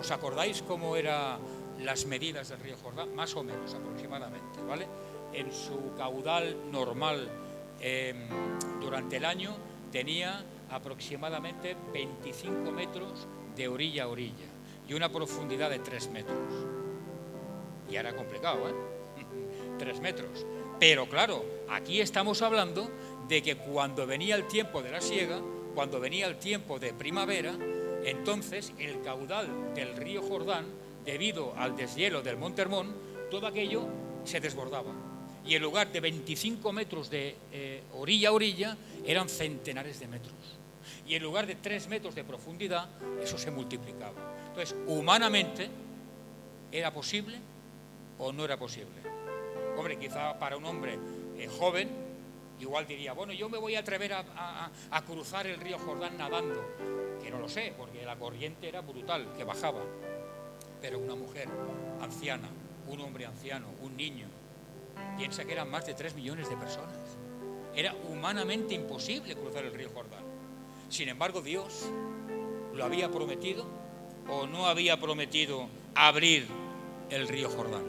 ¿Os acordáis cómo eran las medidas del río Jordán? Más o menos, aproximadamente, ¿vale? En su caudal normal durante el año tenía aproximadamente 25 metros de orilla a orilla y una profundidad de 3 metros. Y era complicado, 3 metros. Pero claro, aquí estamos hablando de que cuando venía el tiempo de la siega, cuando venía el tiempo de primavera, entonces el caudal del río Jordán, debido al deshielo del Monte Hermón, todo aquello se desbordaba. Y en lugar de 25 metros de orilla a orilla, eran centenares de metros. Y en lugar de 3 metros de profundidad, eso se multiplicaba. Entonces, humanamente, ¿era posible o no era posible? Hombre, quizá para un hombre joven, igual diría, bueno, yo me voy a atrever a cruzar el río Jordán nadando, que no lo sé, porque la corriente era brutal, que bajaba. Pero una mujer anciana, un hombre anciano, un niño, piensa que eran más de 3 millones de personas. Era humanamente imposible cruzar el río Jordán. Sin embargo, Dios lo había prometido o no había prometido abrir el río Jordán.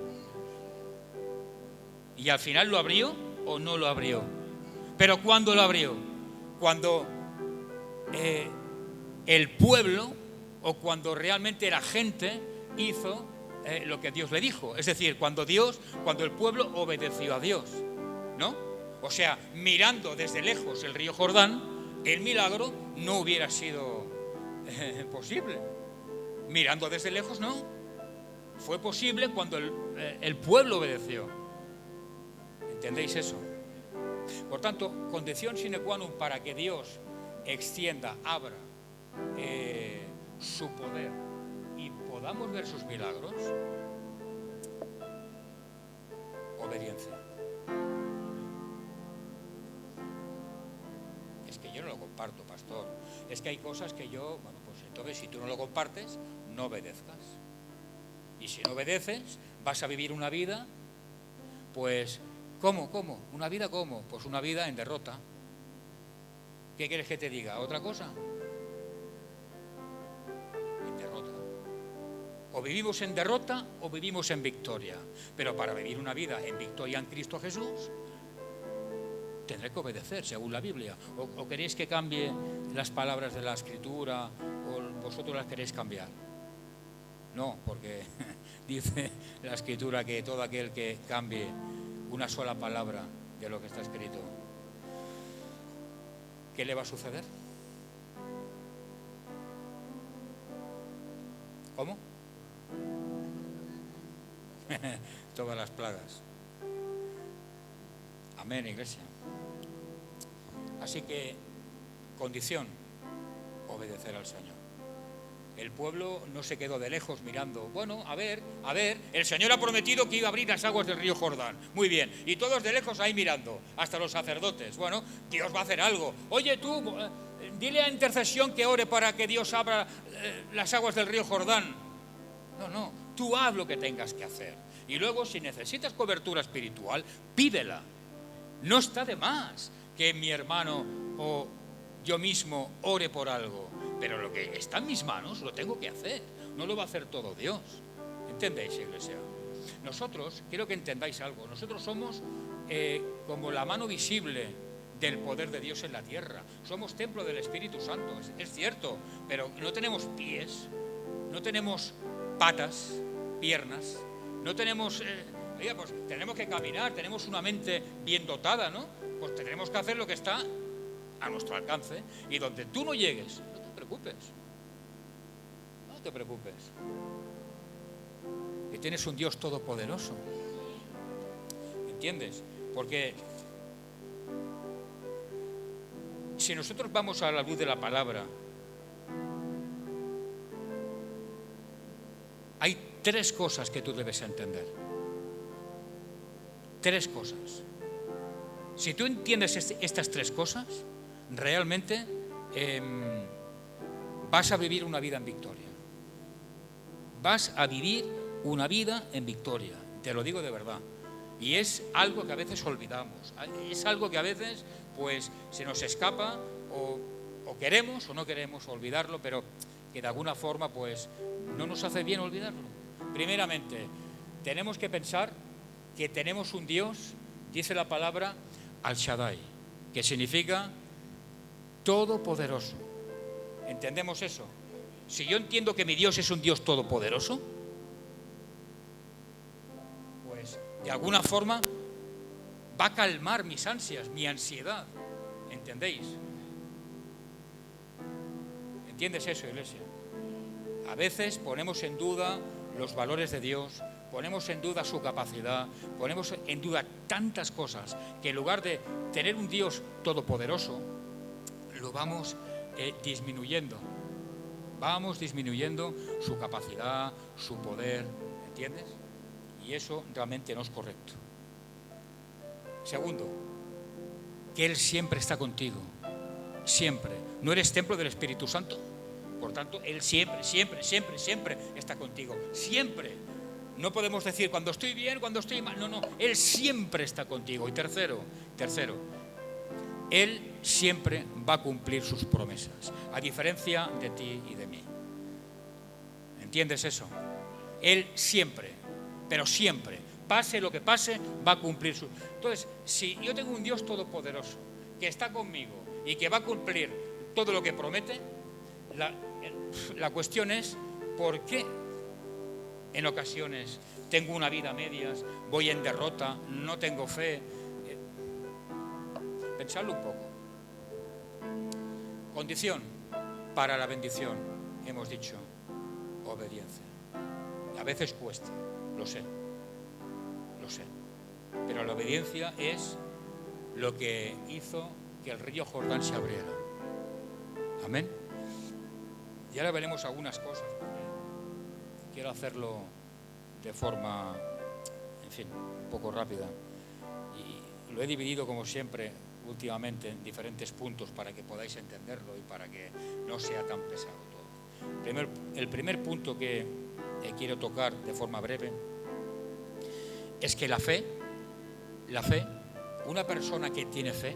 Y al final lo abrió o no lo abrió. Pero ¿cuándo lo abrió? Cuando el pueblo o cuando realmente la gente hizo lo que Dios le dijo. Es decir, cuando el pueblo obedeció a Dios, ¿no? O sea, mirando desde lejos el río Jordán, el milagro no hubiera sido posible. Mirando desde lejos, no. Fue posible cuando el pueblo obedeció. ¿Entendéis eso? Por tanto, condición sine qua non para que Dios extienda, abra su poder y podamos ver sus milagros, obediencia. Es que yo no lo comparto, pastor. Es que hay cosas que yo, bueno, pues entonces si tú no lo compartes, no obedezcas. Y si no obedeces, vas a vivir una vida, pues, ¿cómo? ¿Una vida cómo? Pues una vida en derrota. ¿Qué quieres que te diga? ¿Otra cosa? En derrota. O vivimos en derrota o vivimos en victoria. Pero para vivir una vida en victoria en Cristo Jesús, tendré que obedecer según la Biblia. ¿O queréis que cambie las palabras de la Escritura o vosotros las queréis cambiar? No, porque dice la Escritura que todo aquel que cambie una sola palabra de lo que está escrito, ¿qué le va a suceder? ¿Cómo? Todas las plagas. Amén, iglesia. Así que, condición, obedecer al Señor. El pueblo no se quedó de lejos mirando. Bueno, a ver, el Señor ha prometido que iba a abrir las aguas del río Jordán. Muy bien, y todos de lejos ahí mirando, hasta los sacerdotes. Bueno, Dios va a hacer algo. Oye tú, dile a intercesión que ore para que Dios abra las aguas del río Jordán. No, tú haz lo que tengas que hacer. Y luego, si necesitas cobertura espiritual, pídela. No está de más que mi hermano o yo mismo ore por algo. Pero lo que está en mis manos lo tengo que hacer. No lo va a hacer todo Dios. ¿Entendéis, iglesia? Nosotros, quiero que entendáis algo. Nosotros somos como la mano visible del poder de Dios en la tierra. Somos templo del Espíritu Santo, es cierto. Pero no tenemos pies, no tenemos patas, piernas, no tenemos... pues tenemos que caminar, tenemos una mente bien dotada, ¿no? Pues tenemos que hacer lo que está a nuestro alcance. Y donde tú no llegues, no te preocupes. Que tienes un Dios todopoderoso. ¿Entiendes? Porque si nosotros vamos a la luz de la palabra, hay 3 cosas que tú debes entender. 3 cosas. Si tú entiendes estas 3 cosas, realmente vas a vivir una vida en victoria. Vas a vivir una vida en victoria. Te lo digo de verdad. Y es algo que a veces olvidamos. Es algo que a veces pues se nos escapa o queremos o no queremos olvidarlo, pero que de alguna forma pues no nos hace bien olvidarlo. Primeramente, tenemos que pensar que tenemos un Dios, dice la palabra Al Shaddai, que significa todopoderoso. ¿Entendemos eso? Si yo entiendo que mi Dios es un Dios todopoderoso, pues de alguna forma va a calmar mis ansias, mi ansiedad. ¿Entendéis? ¿Entiendes eso, iglesia? A veces ponemos en duda los valores de Dios, ponemos en duda su capacidad, ponemos en duda tantas cosas que en lugar de tener un Dios todopoderoso, lo vamos disminuyendo. Vamos disminuyendo su capacidad, su poder, ¿entiendes? Y eso realmente no es correcto. Segundo, que Él siempre está contigo, siempre. ¿No eres templo del Espíritu Santo? Por tanto, Él siempre, siempre, siempre, siempre está contigo, siempre. No podemos decir cuando estoy bien, cuando estoy mal, no, Él siempre está contigo. Y tercero, Él siempre va a cumplir sus promesas, a diferencia de ti y de mí. ¿Entiendes eso? Él siempre, pero siempre, pase lo que pase, va a cumplir sus... Entonces, si yo tengo un Dios todopoderoso que está conmigo y que va a cumplir todo lo que promete, la cuestión es ¿por qué en ocasiones tengo una vida a medias, voy en derrota, no tengo fe? Pensadlo un poco. Condición para la bendición, hemos dicho, obediencia. A veces cuesta, lo sé, pero la obediencia es lo que hizo que el río Jordán se abriera. Amén. Y ahora veremos algunas cosas, porque quiero hacerlo de forma, en fin, un poco rápida. Y lo he dividido, como siempre, últimamente en diferentes puntos para que podáis entenderlo y para que no sea tan pesado todo. El primer punto que quiero tocar de forma breve es que la fe, una persona que tiene fe,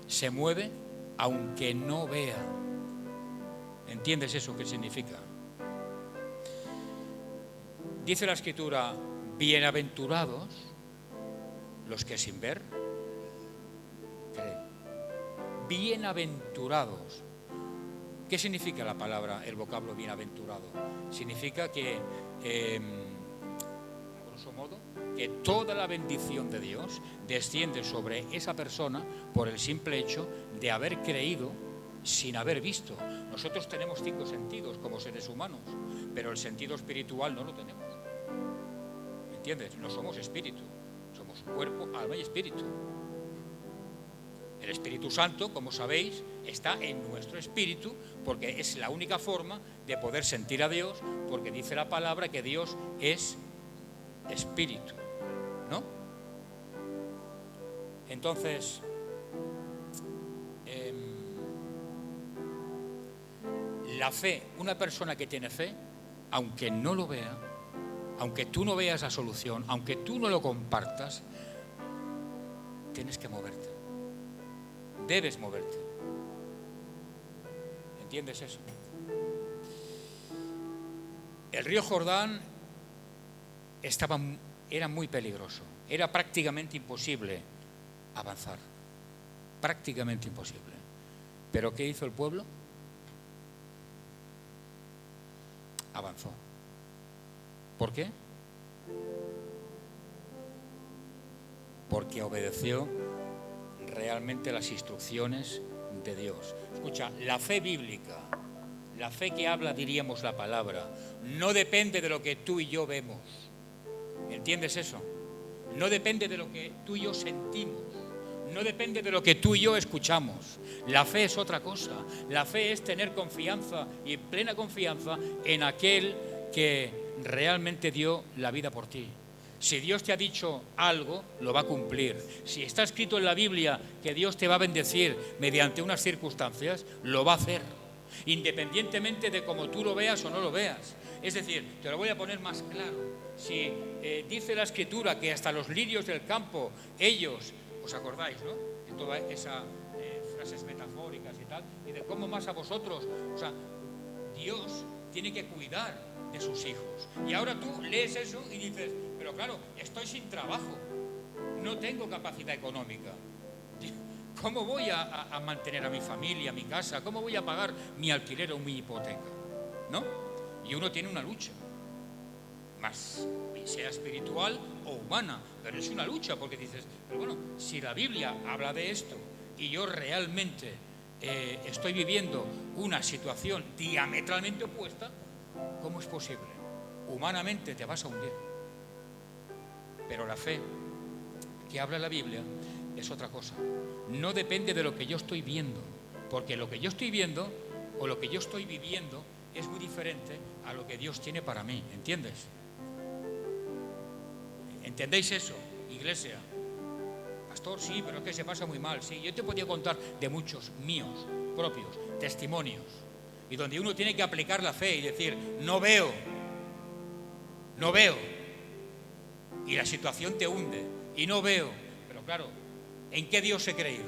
se mueve aunque no vea. ¿Entiendes eso qué significa? Dice la Escritura, bienaventurados los que sin ver creen. Bienaventurados. ¿Qué significa la palabra, el vocablo bienaventurado? Significa que, a grosso modo, que toda la bendición de Dios desciende sobre esa persona por el simple hecho de haber creído sin haber visto. Nosotros tenemos 5 sentidos como seres humanos, pero el sentido espiritual no lo tenemos. ¿Entiendes? No somos espíritu, somos cuerpo, alma y espíritu. El Espíritu Santo, como sabéis, está en nuestro espíritu porque es la única forma de poder sentir a Dios, porque dice la palabra que Dios es espíritu, ¿no? Entonces, la fe, una persona que tiene fe, aunque no lo vea, aunque tú no veas la solución, aunque tú no lo compartas, tienes que moverte. Debes moverte. ¿Entiendes eso? El río Jordán era muy peligroso. Era prácticamente imposible avanzar. Prácticamente imposible. ¿Pero qué hizo el pueblo? Avanzó. ¿Por qué? Porque obedeció realmente las instrucciones de Dios. Escucha, la fe bíblica, la fe que habla, diríamos, la palabra, no depende de lo que tú y yo vemos. ¿Entiendes eso? No depende de lo que tú y yo sentimos. No depende de lo que tú y yo escuchamos. La fe es otra cosa. La fe es tener confianza y plena confianza en aquel que realmente dio la vida por ti. Si Dios te ha dicho algo, lo va a cumplir. Si está escrito en la Biblia que Dios te va a bendecir mediante unas circunstancias, lo va a hacer, independientemente de cómo tú lo veas o no lo veas. Es decir, te lo voy a poner más claro. Si dice la Escritura que hasta los lirios del campo, ellos, ¿os acordáis, no? De todas esas frases metafóricas y tal, y de cómo más a vosotros, o sea, Dios tiene que cuidar de sus hijos. Y ahora tú lees eso y dices, pero claro, estoy sin trabajo, no tengo capacidad económica. ¿Cómo voy a mantener a mi familia, a mi casa? ¿Cómo voy a pagar mi alquiler o mi hipoteca? ¿No? Y uno tiene una lucha, más sea espiritual o humana, pero es una lucha, porque dices, pero bueno, si la Biblia habla de esto y yo realmente estoy viviendo una situación diametralmente opuesta, ¿cómo es posible? Humanamente te vas a hundir. Pero la fe que habla la Biblia es otra cosa. No depende de lo que yo estoy viendo, porque lo que yo estoy viendo o lo que yo estoy viviendo es muy diferente a lo que Dios tiene para mí, ¿entiendes? ¿Entendéis eso, iglesia? Pastor, sí, pero es que se pasa muy mal. Sí, yo te podía contar de muchos míos propios testimonios, y donde uno tiene que aplicar la fe y decir, no veo, y la situación te hunde, y no veo. Pero claro, ¿en qué Dios he creído?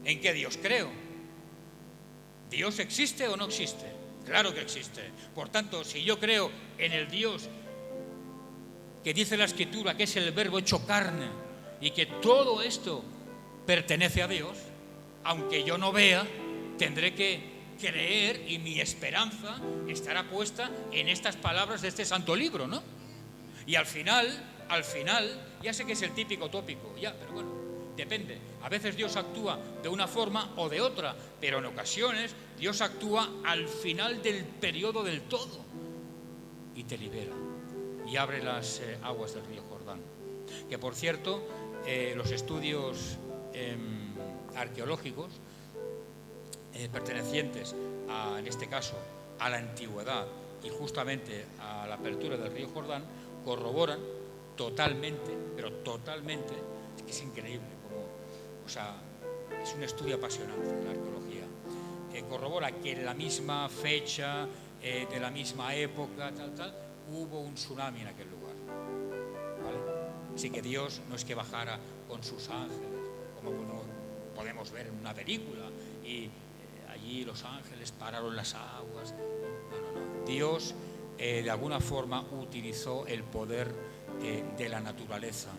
¿En qué Dios creo? ¿Dios existe o no existe? Claro que existe. Por tanto, si yo creo en el Dios que dice la Escritura, que es el Verbo hecho carne, y que todo esto pertenece a Dios, aunque yo no vea, tendré que creer, y mi esperanza estará puesta en estas palabras de este santo libro, ¿no? Y al final, ya sé que es el típico tópico, ya, pero bueno, depende. A veces Dios actúa de una forma o de otra, pero en ocasiones Dios actúa al final del periodo del todo y te libera y abre las aguas del río Jordán. Que por cierto, los estudios arqueológicos pertenecientes en este caso a la antigüedad y justamente a la apertura del río Jordán corroboran totalmente, pero totalmente, es increíble como, o sea, es un estudio apasionante de la arqueología, corrobora que en la misma fecha, de la misma época, tal, hubo un tsunami en aquel lugar, ¿vale? Así que Dios no es que bajara con sus ángeles, como podemos ver en una película, y allí los ángeles pararon las aguas. No. Dios de alguna forma utilizó el poder de la naturaleza.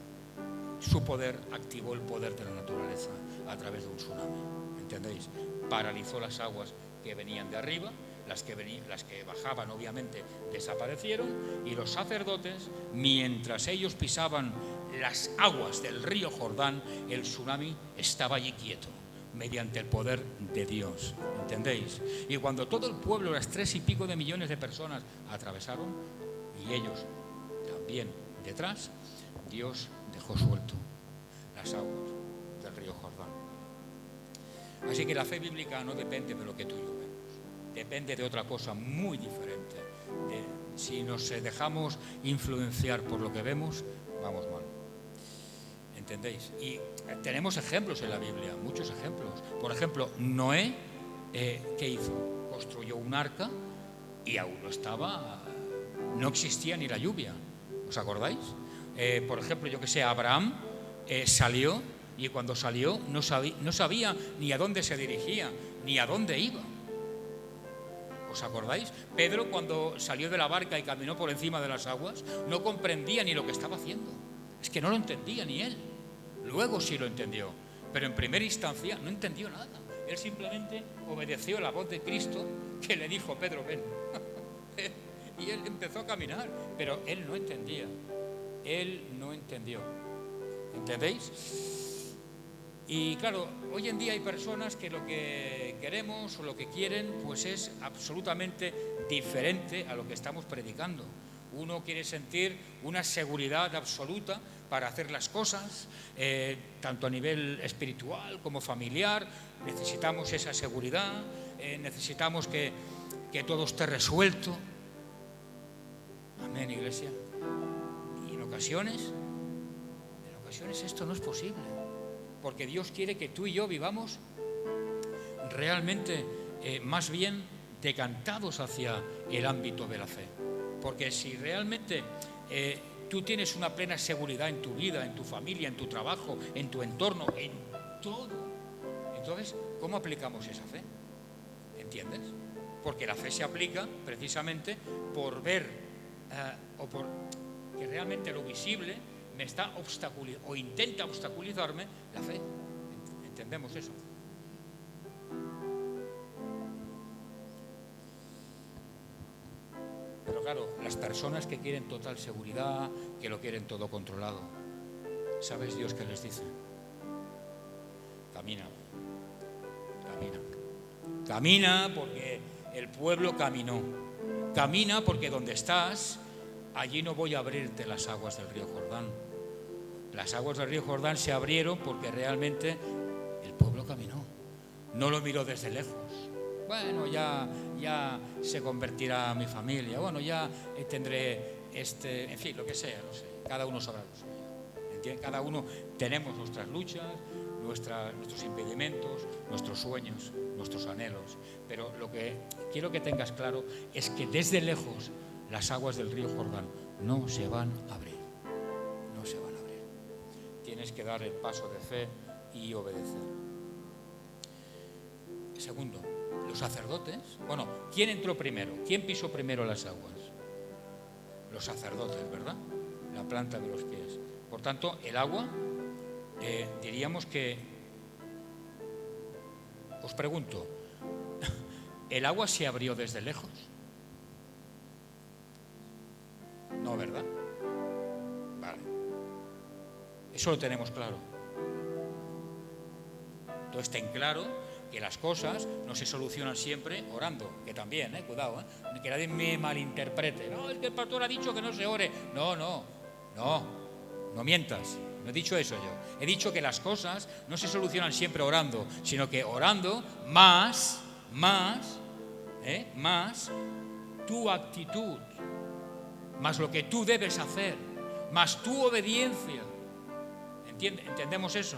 Su poder activó el poder de la naturaleza a través de un tsunami, ¿entendéis? Paralizó las aguas que venían de arriba, las que bajaban obviamente desaparecieron, y los sacerdotes, mientras ellos pisaban las aguas del río Jordán, el tsunami estaba allí quieto, mediante el poder de Dios, ¿entendéis? Y cuando todo el pueblo, las 3 y pico de millones de personas atravesaron, y ellos también detrás, Dios dejó suelto las aguas del río Jordán. Así que la fe bíblica no depende de lo que tú y yo vemos, depende de otra cosa muy diferente. Si nos dejamos influenciar por lo que vemos, vamos mal. ¿Entendéis? Y tenemos ejemplos en la Biblia, muchos ejemplos. Por ejemplo, Noé, ¿qué hizo? Construyó un arca y aún no existía ni la lluvia. ¿Os acordáis? Por ejemplo, yo que sé, Abraham salió, y cuando salió no sabía ni a dónde se dirigía, ni a dónde iba. ¿Os acordáis? Pedro, cuando salió de la barca y caminó por encima de las aguas, no comprendía ni lo que estaba haciendo. Es que no lo entendía ni él. Luego sí lo entendió, pero en primera instancia no entendió nada. Él simplemente obedeció la voz de Cristo, que le dijo: Pedro, ven. Y él empezó a caminar, pero él no entendía. Él no entendió. ¿Entendéis? Y claro, hoy en día hay personas que lo que queremos o lo que quieren pues es absolutamente diferente a lo que estamos predicando. Uno quiere sentir una seguridad absoluta para hacer las cosas, tanto a nivel espiritual como familiar. Necesitamos esa seguridad, necesitamos que todo esté resuelto. Amén, iglesia. Y en ocasiones esto no es posible, porque Dios quiere que tú y yo vivamos realmente más bien decantados hacia el ámbito de la fe. Porque si realmente tú tienes una plena seguridad en tu vida, en tu familia, en tu trabajo, en tu entorno, en todo, entonces, ¿cómo aplicamos esa fe? ¿Entiendes? porque la fe se aplica precisamente por ver o por que realmente lo visible me está obstaculizando o intenta obstaculizarme la fe. ¿Entendemos eso? Pero claro, las personas que quieren total seguridad, que lo quieren todo controlado, ¿sabes Dios qué les dice? Camina, camina. Camina porque el pueblo caminó. Camina porque donde estás, allí no voy a abrirte las aguas del río Jordán. Las aguas del río Jordán se abrieron porque realmente el pueblo caminó. No lo miró desde lejos. Bueno, ya se convertirá mi familia. Bueno, ya tendré en fin, lo que sea, no sé. Cada uno sabrá lo suyo. ¿Entiendes? Cada uno tenemos nuestras luchas, nuestros impedimentos, nuestros sueños, nuestros anhelos. Pero lo que quiero que tengas claro es que desde lejos las aguas del río Jordán no se van a abrir. No se van a abrir. Tienes que dar el paso de fe y obedecer. Segundo, los sacerdotes. Bueno, ¿quién entró primero? ¿Quién pisó primero las aguas? Los sacerdotes, ¿verdad? La planta de los pies. Por tanto, el agua, diríamos que, os pregunto, ¿el agua se abrió desde lejos? No, ¿verdad? Vale. Eso lo tenemos claro. Entonces, ten claro que las cosas no se solucionan siempre orando, que también, cuidado, que nadie me malinterprete. No, es que el pastor ha dicho que no se ore. No mientas. No he dicho eso yo. He dicho que las cosas no se solucionan siempre orando, sino que orando más tu actitud, más lo que tú debes hacer, más tu obediencia. ¿Entendemos eso?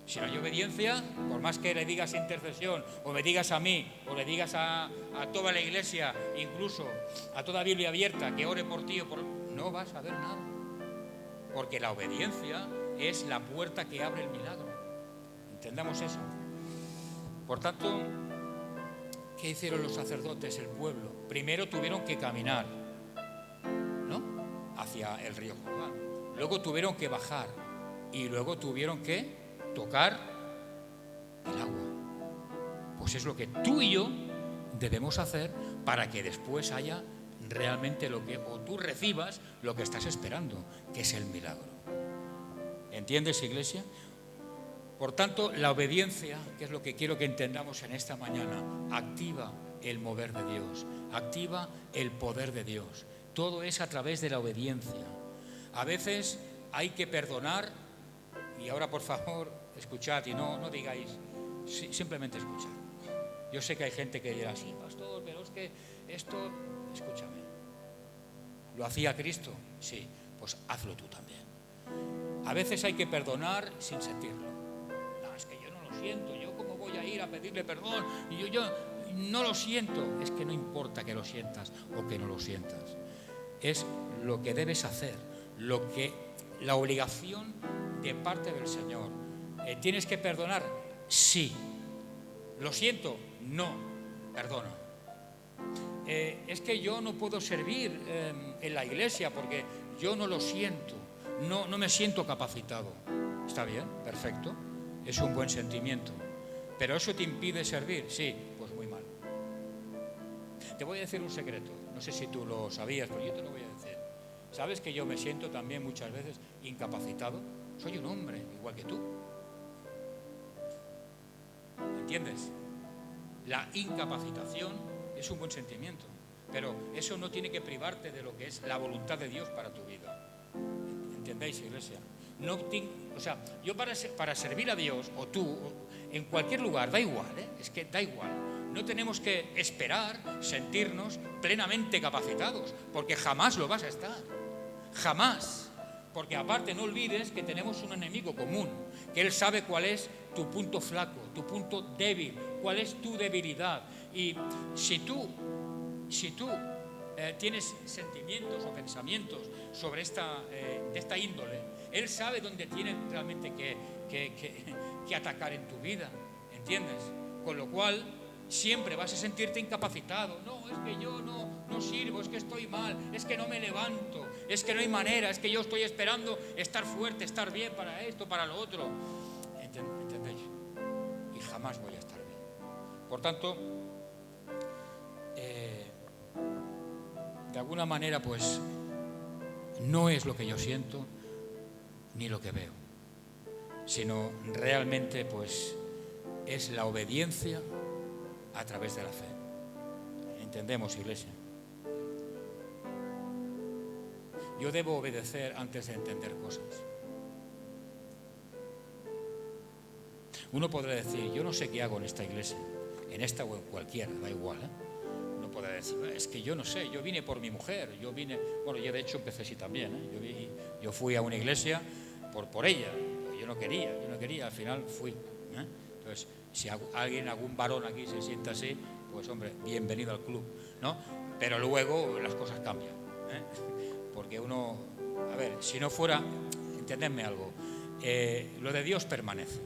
Si no hay obediencia, por más que le digas intercesión, o me digas a mí, o le digas a toda la iglesia, incluso a toda Biblia abierta, que ore por ti o por... no vas a ver nada. Porque la obediencia es la puerta que abre el milagro. ¿Entendamos eso? Por tanto, ¿qué hicieron los sacerdotes, el pueblo? Primero tuvieron que caminar, ¿no?, hacia el río Jordán. Luego tuvieron que bajar y luego tuvieron que tocar el agua. Pues es lo que tú y yo debemos hacer para que después haya realmente lo que, o tú recibas lo que estás esperando, que es el milagro. ¿Entiendes, iglesia? Por tanto, la obediencia, que es lo que quiero que entendamos en esta mañana, activa el mover de Dios, activa el poder de Dios. Todo es a través de la obediencia. A veces hay que perdonar, y ahora por favor escuchad y no digáis, simplemente escuchad. Yo sé que hay gente que dirá, sí, pastor, pero es que esto, escúchame, ¿lo hacía Cristo? Sí, pues hazlo tú también. A veces hay que perdonar sin sentirlo. No, es que yo no lo siento, yo cómo voy a ir a pedirle perdón, y yo no lo siento. Es que no importa que lo sientas o que no lo sientas. Es lo que debes hacer, la obligación de parte del Señor. ¿Tienes que perdonar? Sí. ¿Lo siento? No. Perdona. Es que yo no puedo servir en la iglesia porque yo no lo siento, no me siento capacitado. Está bien, perfecto, es un buen sentimiento, pero ¿eso te impide servir? Sí, pues muy mal. Te voy a decir un secreto, no sé si tú lo sabías, pero yo te lo voy a decir. ¿Sabes que yo me siento también muchas veces incapacitado? Soy un hombre, igual que tú. ¿Entiendes? La incapacitación es un buen sentimiento, pero eso no tiene que privarte de lo que es la voluntad de Dios para tu vida. ¿Entendéis, iglesia? Yo para servir a Dios, o tú, en cualquier lugar, da igual, es que da igual. No tenemos que esperar sentirnos plenamente capacitados, porque jamás lo vas a estar. Jamás. Porque aparte no olvides que tenemos un enemigo común, que él sabe cuál es tu punto flaco, tu punto débil, cuál es tu debilidad. Y si tú tienes sentimientos o pensamientos sobre de esta índole, él sabe dónde tiene realmente que atacar en tu vida, ¿entiendes? Con lo cual, siempre vas a sentirte incapacitado. No, es que yo no sirvo, es que estoy mal, es que no me levanto, es que no hay manera, es que yo estoy esperando estar fuerte, estar bien para esto, para lo otro. ¿Entendéis? Y jamás voy a estar bien. Por tanto, de alguna manera, pues, no es lo que yo siento ni lo que veo, sino realmente, pues, es la obediencia a través de la fe. ¿Entendemos, iglesia? Yo debo obedecer antes de entender cosas. Uno podrá decir, yo no sé qué hago en esta iglesia, en esta o en cualquiera, da igual, ¿eh? Uno podrá decir, es que yo no sé, yo vine por mi mujer, yo de hecho empecé así también, ¿eh? Yo fui a una iglesia por ella, yo no quería, al final fui, ¿eh? Entonces, si algún varón aquí se sienta así, pues hombre, bienvenido al club, ¿no? Pero luego las cosas cambian, ¿eh? Porque uno, a ver, si no fuera, entendedme algo, lo de Dios permanece.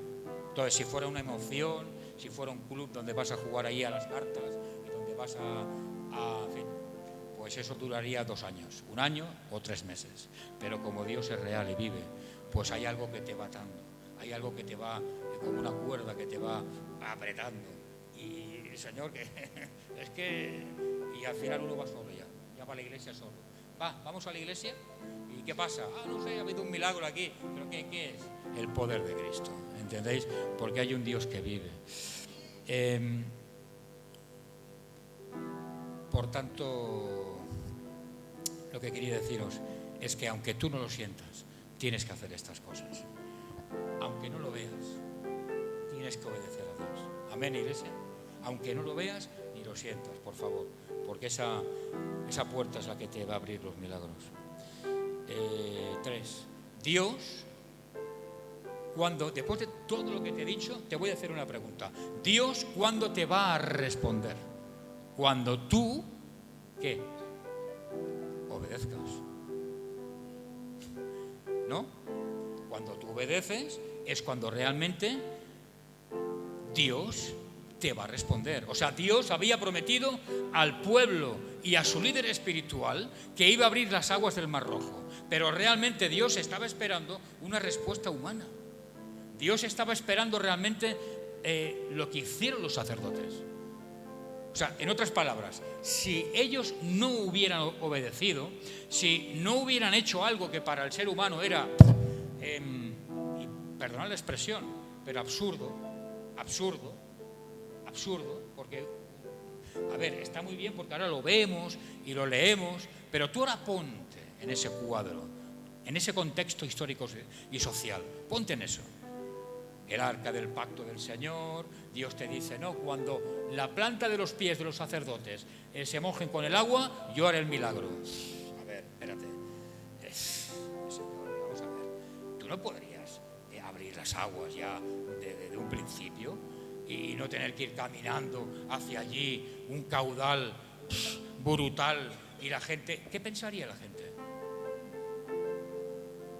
Entonces, si fuera una emoción, si fuera un club donde vas a jugar ahí a las cartas y donde vas en fin, pues eso duraría 2 años, 1 año o 3 meses. Pero como Dios es real y vive, pues hay algo que te va atando, hay algo que te va, como una cuerda que te va apretando. Y el Señor, es que, y al final uno va solo ya va a la iglesia solo. Vamos a la iglesia, ¿y qué pasa? No sé, ha habido un milagro aquí, pero ¿qué es? El poder de Cristo, ¿entendéis? Porque hay un Dios que vive. Por tanto, lo que quería deciros es que aunque tú no lo sientas, tienes que hacer estas cosas. Aunque no lo veas, tienes que obedecer a Dios. Amén, iglesia. Aunque no lo veas ni lo sientas, por favor, porque esa puerta es la que te va a abrir los milagros. 3. Dios, después de todo lo que te he dicho, te voy a hacer una pregunta. Dios, ¿cuándo te va a responder? Cuando tú, ¿qué? Obedezcas. ¿No? Cuando tú obedeces es cuando realmente Dios te va a responder. O sea, Dios había prometido al pueblo y a su líder espiritual que iba a abrir las aguas del Mar Rojo. Pero realmente Dios estaba esperando una respuesta humana. Dios estaba esperando realmente lo que hicieron los sacerdotes. O sea, en otras palabras, si ellos no hubieran obedecido, si no hubieran hecho algo que para el ser humano era, y perdonad la expresión, pero absurdo, porque, a ver, está muy bien porque ahora lo vemos y lo leemos, pero tú ahora ponte en ese cuadro, en ese contexto histórico y social, ponte en eso. El arca del pacto del Señor, Dios te dice, no, cuando la planta de los pies de los sacerdotes se mojen con el agua, yo haré el milagro. A ver, espérate. Señor, vamos a ver. Tú no podrías abrir las aguas ya de un principio y no tener que ir caminando hacia allí, un caudal brutal, y la gente, ¿qué pensaría la gente?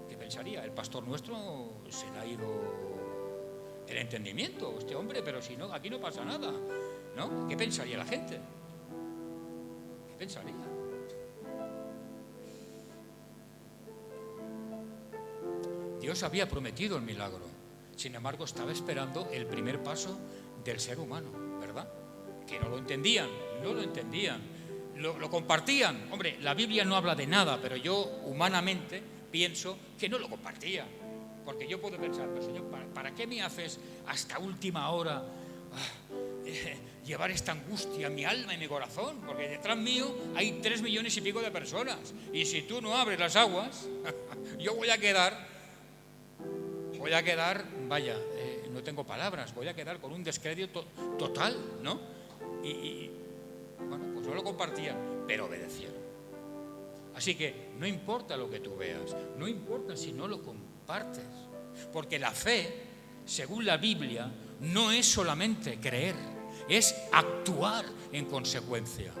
¿Qué pensaría? El pastor nuestro se le ha ido el entendimiento, este hombre, pero si no, aquí no pasa nada, ¿no? ¿Qué pensaría la gente? ¿Qué pensaría? Dios había prometido el milagro, sin embargo estaba esperando el primer paso del ser humano, ¿verdad? Que no lo entendían, lo compartían. Hombre, la Biblia no habla de nada, pero yo humanamente pienso que no lo compartían. Porque yo puedo pensar, pero Señor, ¿para qué me haces hasta última hora llevar esta angustia en mi alma y mi corazón? Porque detrás mío hay 3 millones y pico de personas. Y si tú no abres las aguas, yo voy a quedar, vaya, no tengo palabras, voy a quedar con un descrédito total, ¿no? Y bueno, pues no lo compartían, pero obedecieron. Así que no importa lo que tú veas, no importa si no lo compartes, porque la fe, según la Biblia, no es solamente creer, es actuar en consecuencia.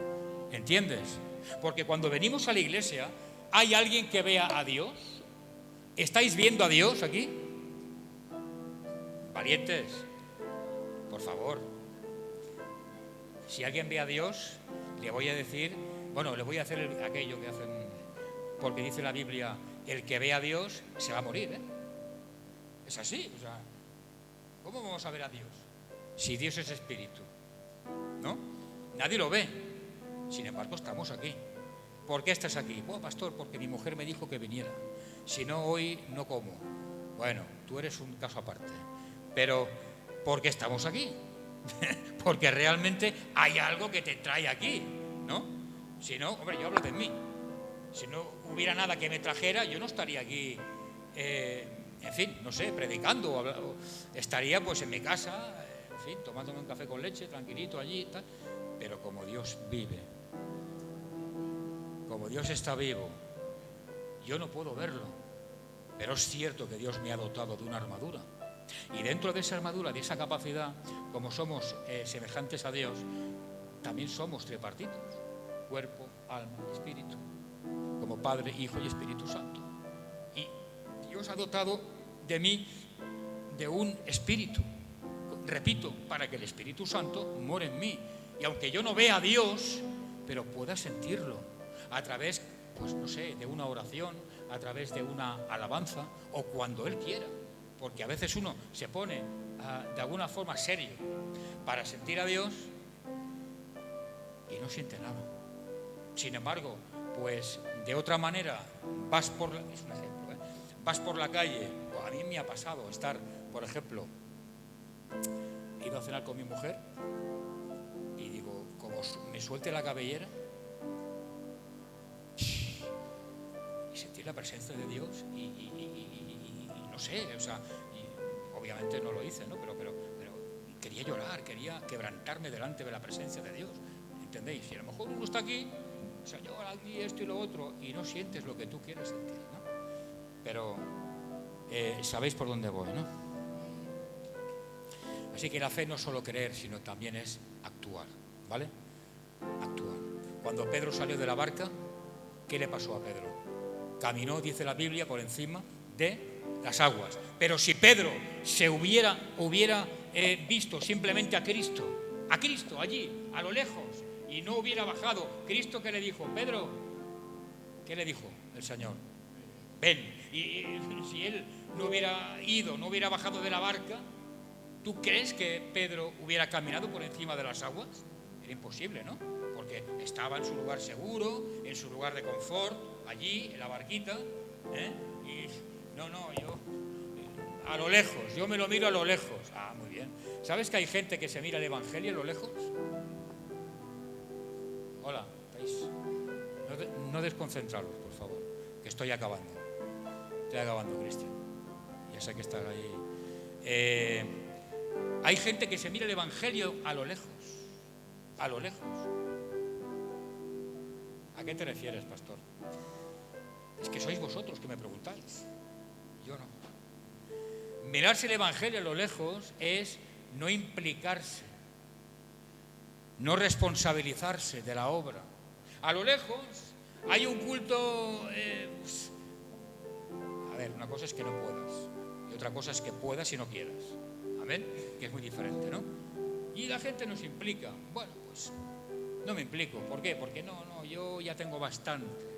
¿Entiendes? Porque cuando venimos a la iglesia, ¿hay alguien que vea a Dios? ¿Estáis viendo a Dios aquí? Valientes, por favor. Si alguien ve a Dios, le voy a decir, le voy a hacer aquello que hacen, porque dice la Biblia, el que ve a Dios se va a morir, ¿eh? Es así, o sea, ¿cómo vamos a ver a Dios? Si Dios es espíritu, ¿no? Nadie lo ve. Sin embargo, estamos aquí. ¿Por qué estás aquí? Bueno, pastor, porque mi mujer me dijo que viniera. Si no, hoy no como. Bueno, tú eres un caso aparte. Pero, ¿por qué estamos aquí? Porque realmente hay algo que te trae aquí, ¿no? Si no, hombre, yo hablo de mí. Si no hubiera nada que me trajera, yo no estaría aquí, en fin, no sé, predicando. Estaría pues en mi casa, en fin, tomándome un café con leche, tranquilito allí y tal. Pero como Dios vive, como Dios está vivo, yo no puedo verlo. Pero es cierto que Dios me ha dotado de una armadura. Y dentro de esa armadura, de esa capacidad, como somos semejantes a Dios, también somos tripartitos: cuerpo, alma y espíritu, como Padre, Hijo y Espíritu Santo. Y Dios ha dotado de mí de un espíritu, repito, para que el Espíritu Santo more en mí. Y aunque yo no vea a Dios, pero pueda sentirlo a través, pues no sé, de una oración, a través de una alabanza, o cuando Él quiera. Porque a veces uno se pone de alguna forma serio para sentir a Dios y no siente nada. Sin embargo, pues de otra manera es un ejemplo, vas por la calle. A mí me ha pasado estar, por ejemplo, he ido a cenar con mi mujer y digo, como me suelte la cabellera y sentir la presencia de Dios y no sé, o sea, obviamente no lo hice, ¿no? Pero quería llorar, quería quebrantarme delante de la presencia de Dios, ¿entendéis? Y a lo mejor uno está aquí, Señor, aquí esto y lo otro, y no sientes lo que tú quieres sentir, ¿no? Pero sabéis por dónde voy, ¿no? Así que la fe no es solo creer, sino también es actuar, ¿vale? Actuar. Cuando Pedro salió de la barca, ¿qué le pasó a Pedro? Caminó, dice la Biblia, por encima de las aguas. Pero si Pedro se hubiera visto simplemente a Cristo allí, a lo lejos, y no hubiera bajado, Cristo, ¿qué le dijo? Pedro, ¿qué le dijo el Señor? Ven. Y si él no hubiera ido, no hubiera bajado de la barca, ¿tú crees que Pedro hubiera caminado por encima de las aguas? Era imposible, ¿no? Porque estaba en su lugar seguro, en su lugar de confort, allí, en la barquita, y yo a lo lejos, yo me lo miro a lo lejos. Ah, muy bien. ¿Sabes que hay gente que se mira el Evangelio a lo lejos? Hola, ¿estáis? No desconcentraros, por favor, que estoy acabando. Estoy acabando, Cristian. Ya sé que estás ahí. Hay gente que se mira el Evangelio a lo lejos. A lo lejos. ¿A qué te refieres, pastor? Es que sois vosotros que me preguntáis. Yo no. Mirarse el Evangelio a lo lejos es no implicarse, no responsabilizarse de la obra. A lo lejos hay un culto. A ver, una cosa es que no puedas y otra cosa es que puedas y no quieras. Amén, que es muy diferente, ¿no? Y la gente no se implica. Bueno, pues no me implico. ¿Por qué? Porque no, yo ya tengo bastante.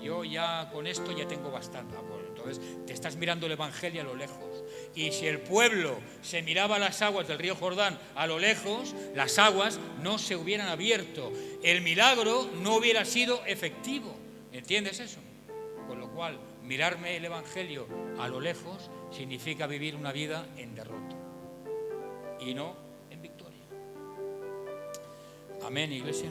Yo ya con esto ya tengo bastante. Bueno, entonces te estás mirando el Evangelio a lo lejos. Y si el pueblo se miraba las aguas del río Jordán a lo lejos, las aguas no se hubieran abierto. El milagro no hubiera sido efectivo. ¿Entiendes eso? Con lo cual, mirarme el Evangelio a lo lejos significa vivir una vida en derrota y no en victoria. Amén, iglesia.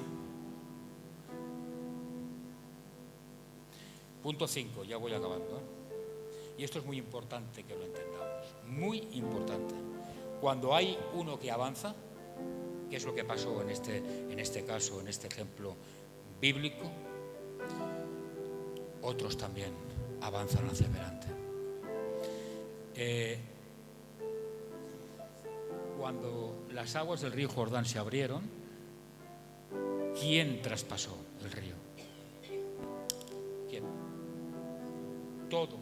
Punto 5, ya voy acabando, Y esto es muy importante que lo entendamos, muy importante. Cuando hay uno que avanza, que es lo que pasó en este caso, en este ejemplo bíblico, otros también avanzan hacia adelante. Cuando las aguas del río Jordán se abrieron, ¿quién traspasó el río? ¿Quién? Todos.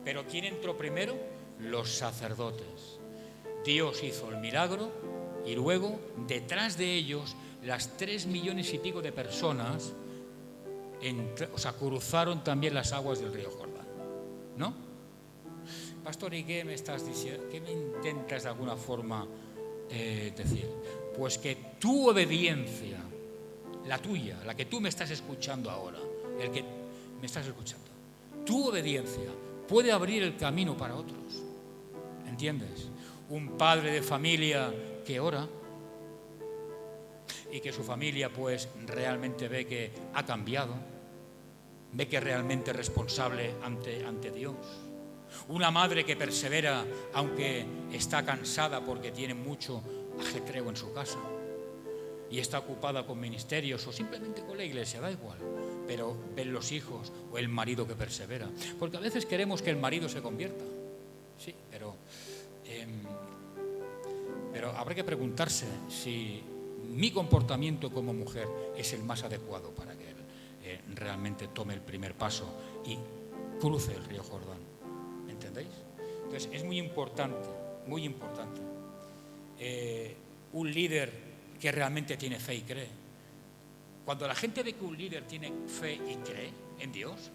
¿Pero quién entró primero? Los sacerdotes. Dios hizo el milagro Y luego, detrás de ellos, las 3 millones y pico de personas cruzaron también las aguas del río Jordán, ¿no? Pastor, ¿y qué me estás diciendo? ¿Qué me intentas de alguna forma decir? Pues que tu obediencia, la tuya, la que tú me estás escuchando ahora, el que me estás escuchando, tu obediencia puede abrir el camino para otros. ¿Entiendes? Un padre de familia que ora y que su familia pues realmente ve que ha cambiado, ve que es realmente responsable ante Dios. Una madre que persevera aunque está cansada porque tiene mucho ajetreo en su casa y está ocupada con ministerios o simplemente con la iglesia, da igual, pero ven los hijos o el marido que persevera, porque a veces queremos que el marido se convierta, sí, pero habrá que preguntarse si mi comportamiento como mujer es el más adecuado para que él realmente tome el primer paso y cruce el río Jordán. ¿Entendéis? Entonces es muy importante un líder que realmente tiene fe y cree. Cuando la gente ve que un líder tiene fe y cree en Dios,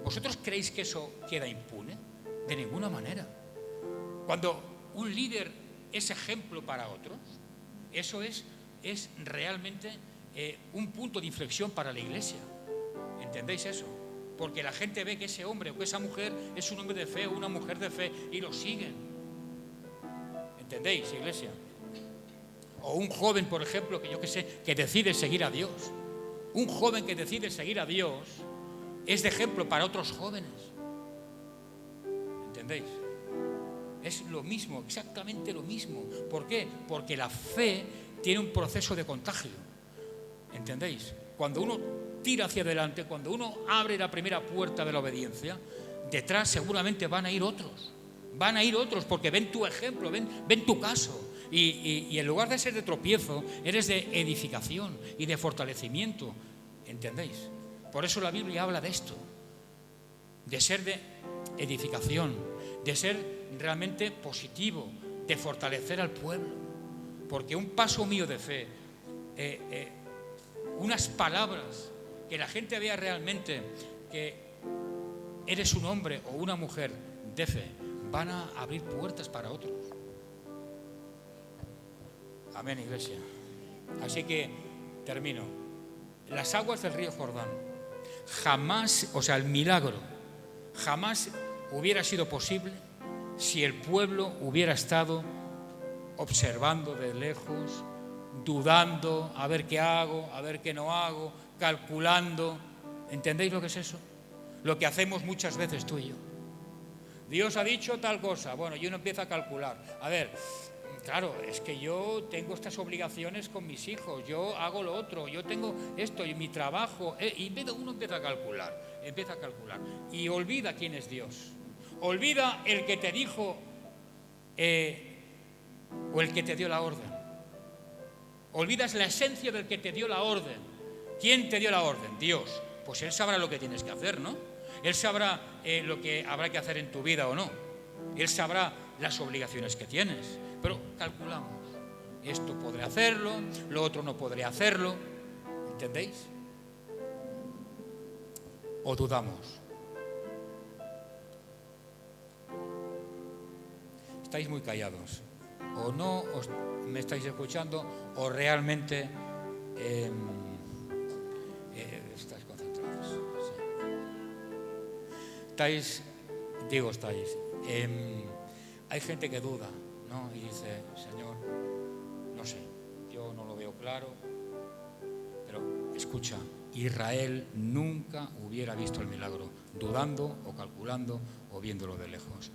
¿vosotros creéis que eso queda impune? De ninguna manera. Cuando un líder es ejemplo para otros, eso es realmente un punto de inflexión para la iglesia. ¿Entendéis eso? Porque la gente ve que ese hombre o que esa mujer es un hombre de fe o una mujer de fe y lo siguen. ¿Entendéis, iglesia? O un joven, por ejemplo, que decide seguir a Dios. Un joven que decide seguir a Dios es de ejemplo para otros jóvenes. ¿Entendéis? Es lo mismo, exactamente lo mismo. ¿Por qué? Porque la fe tiene un proceso de contagio. ¿Entendéis? Cuando uno tira hacia adelante, cuando uno abre la primera puerta de la obediencia, detrás seguramente van a ir otros. Van a ir otros porque ven tu ejemplo, ven tu caso. Y en lugar de ser de tropiezo, eres de edificación y de fortalecimiento. ¿Entendéis? Por eso la Biblia habla de esto. De ser de edificación, de ser realmente positivo, de fortalecer al pueblo. Porque un paso mío de fe, unas palabras, que la gente vea realmente que eres un hombre o una mujer de fe, van a abrir puertas para otros. Amén, iglesia. Así que termino. Las aguas del río Jordán jamás, el milagro jamás hubiera sido posible si el pueblo hubiera estado observando de lejos, dudando, a ver qué hago, a ver qué no hago, calculando. ¿Entendéis lo que es eso? Lo que hacemos muchas veces tú y yo. Dios ha dicho tal cosa, bueno, y uno empieza a calcular. A ver, claro, es que yo tengo estas obligaciones con mis hijos, yo hago lo otro, yo tengo esto y mi trabajo, y uno empieza a calcular, y olvida quién es Dios. Olvida el que te dijo o el que te dio la orden. Olvidas la esencia del que te dio la orden. ¿Quién te dio la orden? Dios. Pues Él sabrá lo que tienes que hacer, ¿no? Él sabrá lo que habrá que hacer en tu vida o no. Él sabrá las obligaciones que tienes. Pero calculamos. Esto podré hacerlo, lo otro no podré hacerlo. ¿Entendéis? O dudamos. Estáis muy callados. O no me estáis escuchando o realmente estáis concentrados. Sí. Estáis. Hay gente que duda, ¿no? Y dice, Señor, no sé, yo no lo veo claro, pero escucha, Israel nunca hubiera visto el milagro, dudando o calculando o viéndolo de lejos.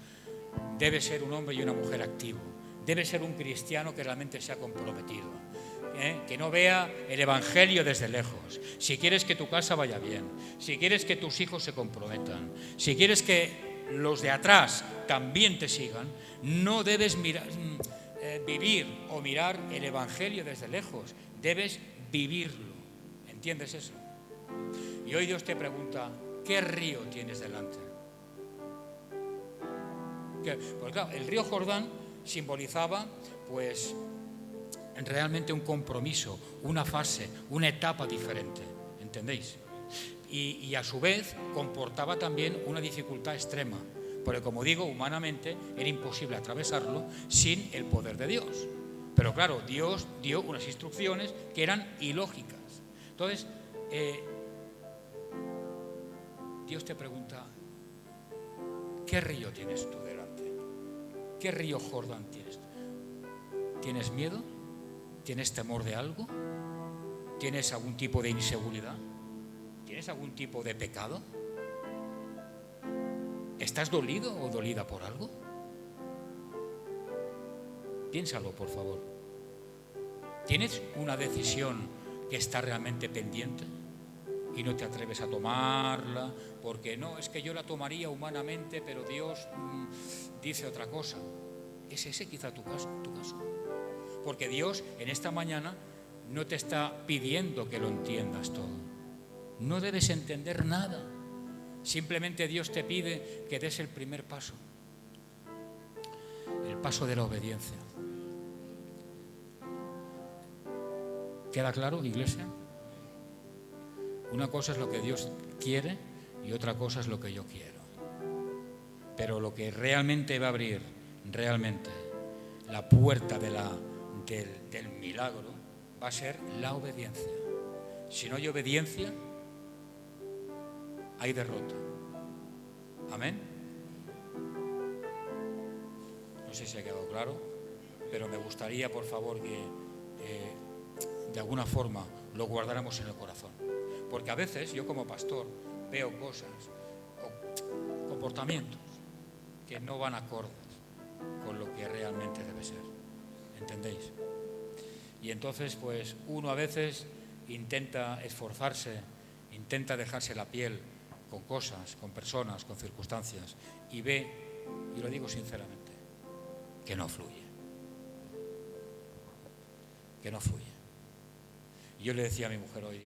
Debe ser un hombre y una mujer activo. Debe ser un cristiano que realmente sea comprometido, que no vea el evangelio desde lejos. Si quieres que tu casa vaya bien, si quieres que tus hijos se comprometan, si quieres que los de atrás también te sigan, no debes vivir o mirar el evangelio desde lejos, debes vivirlo. ¿Entiendes eso? Y hoy Dios te pregunta, ¿qué río tienes delante? Porque claro, el río Jordán simbolizaba pues realmente un compromiso, una fase, una etapa diferente, ¿entendéis? Y a su vez comportaba también una dificultad extrema, porque como digo, humanamente era imposible atravesarlo sin el poder de Dios. Pero claro, Dios dio unas instrucciones que eran ilógicas. Entonces, Dios te pregunta, ¿qué río tienes tú delante? ¿Qué río Jordán tienes tú? ¿Tienes miedo? ¿Tienes temor de algo? ¿Tienes algún tipo de inseguridad? ¿Tienes algún tipo de pecado? ¿Estás dolido o dolida por algo? Piénsalo, por favor. ¿Tienes una decisión que está realmente pendiente y no te atreves a tomarla porque no, es que yo la tomaría humanamente, pero Dios dice otra cosa? ¿Es ese quizá tu caso? Porque Dios en esta mañana no te está pidiendo que lo entiendas todo. No debes entender nada. Simplemente Dios te pide que des el primer paso. El paso de la obediencia. ¿Queda claro, iglesia? Una cosa es lo que Dios quiere y otra cosa es lo que yo quiero. Pero lo que realmente va a abrir, realmente, la puerta del milagro va a ser la obediencia. Si no hay obediencia, hay derrota. Amén. No sé si ha quedado claro, pero me gustaría, por favor, que de alguna forma lo guardáramos en el corazón. Porque a veces yo como pastor veo cosas o comportamientos que no van acordes con lo que realmente debe ser. ¿Entendéis? Y entonces pues uno a veces intenta esforzarse, intenta dejarse la piel con cosas, con personas, con circunstancias, y ve, y lo digo sinceramente, que no fluye. Que no fluye. Y yo le decía a mi mujer hoy,